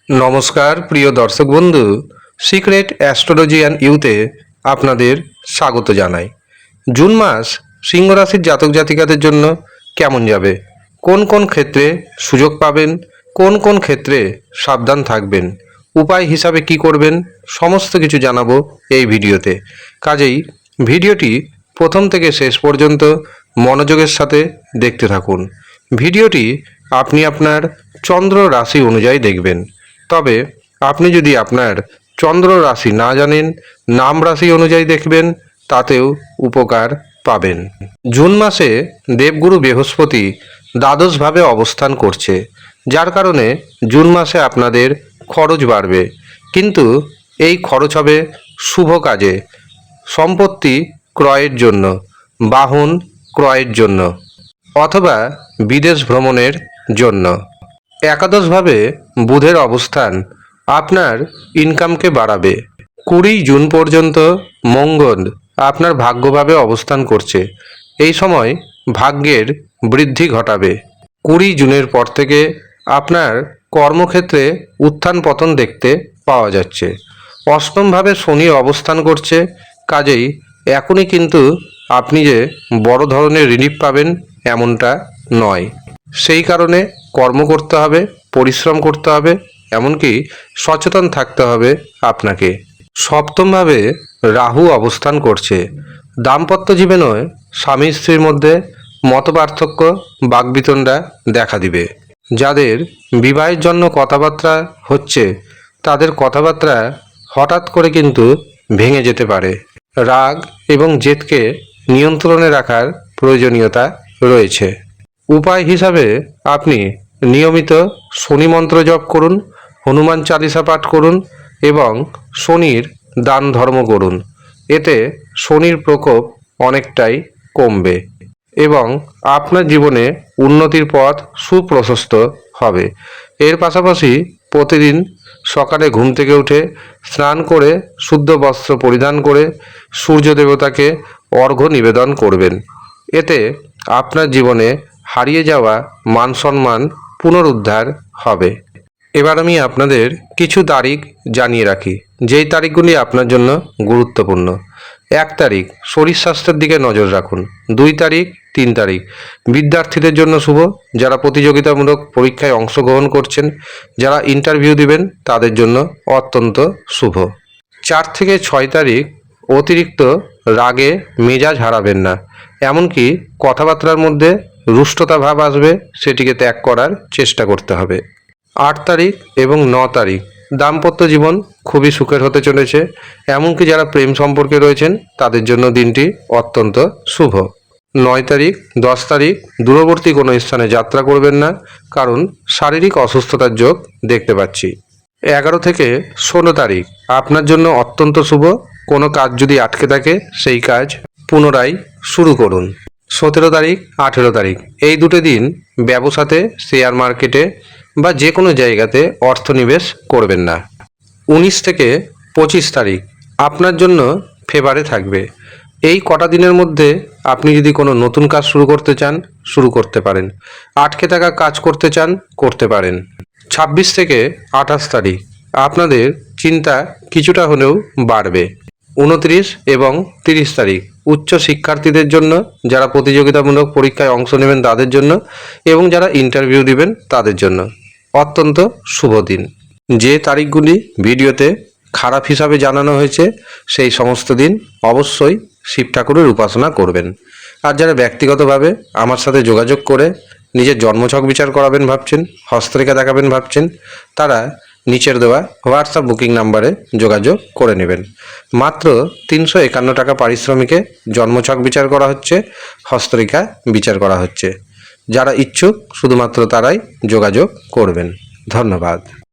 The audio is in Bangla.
নমস্কার প্রিয় দর্শক বন্ধু, সিক্রেট অ্যাস্ট্রোলজি অ্যান্ড ইউতে আপনাদের স্বাগত জানাই। জুন মাস সিংহ রাশির জাতক জাতিকাদের জন্য কেমন যাবে, কোন কোন ক্ষেত্রে সুযোগ পাবেন, কোন কোন ক্ষেত্রে সাবধান থাকবেন, উপায় হিসাবে কি করবেন, সমস্ত কিছু জানাবো এই ভিডিওতে। কাজেই ভিডিওটি প্রথম থেকে শেষ পর্যন্ত মনোযোগের সাথে দেখতে থাকুন। ভিডিওটি আপনি আপনার চন্দ্র রাশি অনুযায়ী দেখবেন। তবে আপনি যদি আপনার চন্দ্র রাশি না জানেন, নাম রাশি অনুযায়ী দেখবেন, তাতেও উপকার পাবেন। জুন মাসে দেবগুরু বৃহস্পতি দ্বাদশভাবে অবস্থান করছে, যার কারণে জুন মাসে আপনাদের খরচ বাড়বে। কিন্তু এই খরচ হবে শুভ কাজে, সম্পত্তি ক্রয়ের জন্য, বাহন ক্রয়ের জন্য, অথবা বিদেশ ভ্রমণের জন্য। একাদশভাবে বুধের অবস্থান আপনার ইনকামকে বাড়াবে। 20 জুন পর্যন্ত মঙ্গল আপনার ভাগ্যভাবে অবস্থান করছে, এই সময় ভাগ্যের বৃদ্ধি ঘটাবে। 20 জুনের পর থেকে আপনার কর্মক্ষেত্রে উত্থান পতন দেখতে পাওয়া যাচ্ছে। অষ্টমভাবে শনি অবস্থান করছে, কাজেই এখনই কিন্তু আপনি যে বড় ধরনের রিলিফ পাবেন এমনটা নয়। সেই কারণে কর্ম করতে হবে, পরিশ্রম করতে হবে, এমনকি সচেতন থাকতে হবে আপনাকে। সপ্তমভাবে রাহু অবস্থান করছে। দাম্পত্য জীবনে স্বামী স্ত্রীর মধ্যে মতপার্থক্য, বাকবিতণ্ডা দেখা দিবে। যাদের বিবাহের জন্য কথাবার্তা হচ্ছে, তাদের কথাবার্তা হঠাৎ করে কিন্তু ভেঙে যেতে পারে। রাগ এবং জেদকে নিয়ন্ত্রণে রাখার প্রয়োজনীয়তা রয়েছে। উপায় হিসাবে আপনি নিয়মিত শনি মন্ত্র জপ করুন, হনুমান চালিসা পাঠ করুন এবং শনির দান ধর্ম করুন। এতে শনির প্রকোপ অনেকটাই কমবে এবং আপনার জীবনে উন্নতির পথ সুপ্রশস্ত হবে। এর পাশাপাশি প্রতিদিন সকালে ঘুম থেকে উঠে স্নান করে শুদ্ধ বস্ত্র পরিধান করে সূর্য দেবতাকে অর্ঘ্য নিবেদন করবেন। এতে আপনার জীবনে হারিয়ে যাওয়া মান সম্মান পুনরুদ্ধার হবে। এবার আমি আপনাদের কিছু তারিখ জানিয়ে রাখি, যেই তারিখগুলি আপনার জন্য গুরুত্বপূর্ণ। 1 তারিখ শরীর স্বাস্থ্যের দিকে নজর রাখুন। 2 তারিখ 3 তারিখ বিদ্যার্থীদের জন্য শুভ, যারা প্রতিযোগিতামূলক পরীক্ষায় অংশগ্রহণ করছেন, যারা ইন্টারভিউ দিবেন তাদের জন্য অত্যন্ত শুভ। 4 থেকে 6 তারিখ অতিরিক্ত রাগে মেজাজ হারাবেন না, এমনকি কথাবার্তার মধ্যে রুষ্টতা ভাব আসবে, সেটিকে ত্যাগ করার চেষ্টা করতে হবে। 8 তারিখ এবং 9 তারিখ দাম্পত্য জীবন খুবই সুখের হতে চলেছে, এমনকি যারা প্রেম সম্পর্কে রয়েছেন তাদের জন্য দিনটি অত্যন্ত শুভ। 9 তারিখ 10 তারিখ দূরবর্তী কোনো স্থানে যাত্রা করবেন না, কারণ শারীরিক অসুস্থতার যোগ দেখতে পাচ্ছি। 11 থেকে 16 তারিখ আপনার জন্য অত্যন্ত শুভ। কোনো কাজ যদি আটকে থাকে সেই কাজ পুনরায় শুরু করুন। 17 তারিখ 18 তারিখ এই দুটো দিন ব্যবসাতে, শেয়ার মার্কেটে বা যে কোনো জায়গাতে অর্থ নিবেশ করবেন না। 19 থেকে 25 তারিখ আপনার জন্য ফেভারে থাকবে। এই কটা দিনের মধ্যে আপনি যদি কোনো নতুন কাজ শুরু করতে চান, শুরু করতে পারেন। আটকে থাকা কাজ করতে চান, করতে পারেন। 26 থেকে 28 তারিখ আপনাদের চিন্তা কিছুটা হলেও বাড়বে। 29 এবং 30 তারিখ উচ্চ শিক্ষার্থীদের জন্য, যারা প্রতিযোগিতামূলক পরীক্ষায় অংশ নেবেন তাদের জন্য এবং যারা ইন্টারভিউ দিবেন তাদের জন্য অত্যন্ত শুভ দিন। যে তারিখগুলি ভিডিওতে খারাপ হিসাবে জানানো হয়েছে, সেই সমস্ত দিন অবশ্যই শিব ঠাকুরের উপাসনা করবেন। আর যারা ব্যক্তিগতভাবে আমার সাথে যোগাযোগ করে নিজের জন্মছক বিচার করাবেন ভাবছেন, হস্তরেখা দেখাবেন ভাবছেন, তারা নিচের দেওয়া হোয়াটসঅ্যাপ বুকিং নাম্বারে যোগাযোগ করে নেবেন। মাত্র 351 টাকা পারিশ্রমিকে জন্মছক বিচার করা হচ্ছে, হস্তরেখা বিচার করা হচ্ছে। যারা ইচ্ছুক শুধুমাত্র তারাই যোগাযোগ করবেন। ধন্যবাদ।